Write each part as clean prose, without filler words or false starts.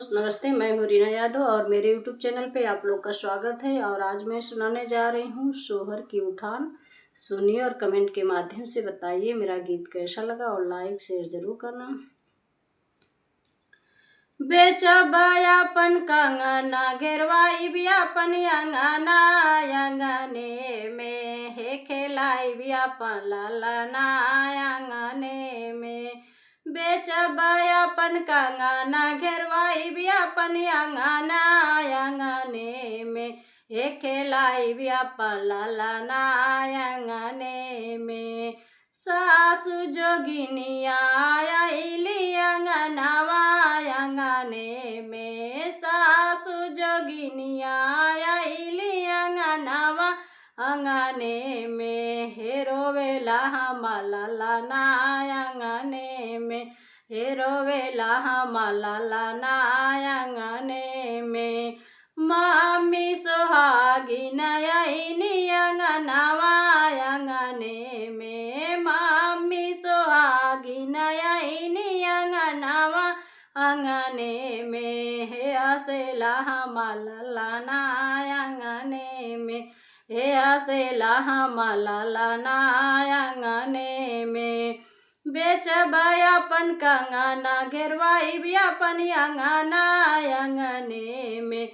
नमस्ते, मैं हूँ रीना यादव और मेरे यूट्यूब चैनल पे आप लोग का स्वागत है। और आज मैं सुनाने जा रही हूँ सोहर की उठान। सुनिए और कमेंट के माध्यम से बताइए मेरा गीत कैसा लगा और लाइक शेयर जरूर करना। बेचब अपन कंगना घेरवाई भी अपन अंगना अंगने में हे खेलाई भी अपन ललना अंगने में। बेचब अपन कंगना घेरवाई भी अपन अंगना अंगने में हे खेलाई भी अपन ललना अंगने में। सासु जोगिनिया आइली अंगनवा अंगने में। सासु जोगिनिया आइली अंगनवा अंगने में हे रोवेला हमला ललना अंगने में। हे रोवेला हमला ललना अंगने में। मम्मी सोहागिन आइनी अंगनवा अंगने में। मम्मी सोहागिन आइनी अंगनवा अंगने में हे हसेला हमला ललना अंगने में। हे हसेला हमला ललना अंगने में। बेचब अपन कंगना घेरवाई भी अपन अंगना अंगने में।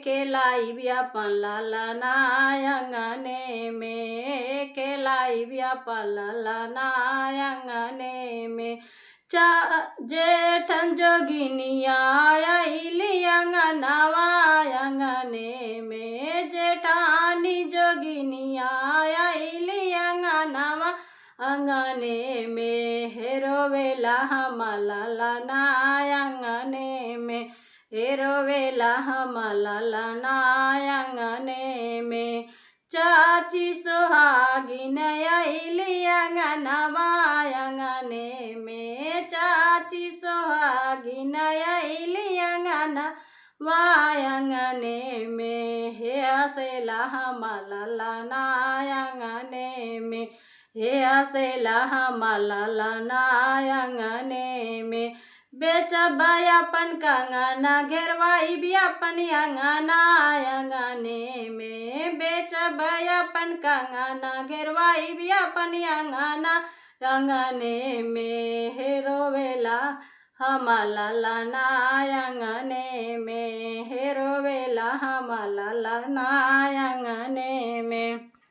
खेलाई भी अपन ललना अंगने में। खेलाई भी अपन ललना अंगने में। जेठन जोगिनिया आइली अंगनवा अंगने में। जेठानी जोगिनिया आइली अंगनवा अंगने में हे रोवेला हमला ललना अंगने में। हे रोवेला हमला ललना अंगने में। चाची सोहागिन आइली अंगनवा अंगने में। चाची सोहागिन आइली अंगनवा अंगने में हे हसेला हमला ललना अंगने में। हे हसेला हमला ललना अंगने में। बेचब अपन कंगना घेरवाई भी अपन अंगना अंगने में। बेचब अपन कंगना घेरवाई भी अपन अंगना अंगने में हे रोवेला हमला ललना अंगने में। हे रोवेला हमला ललना अंगने में।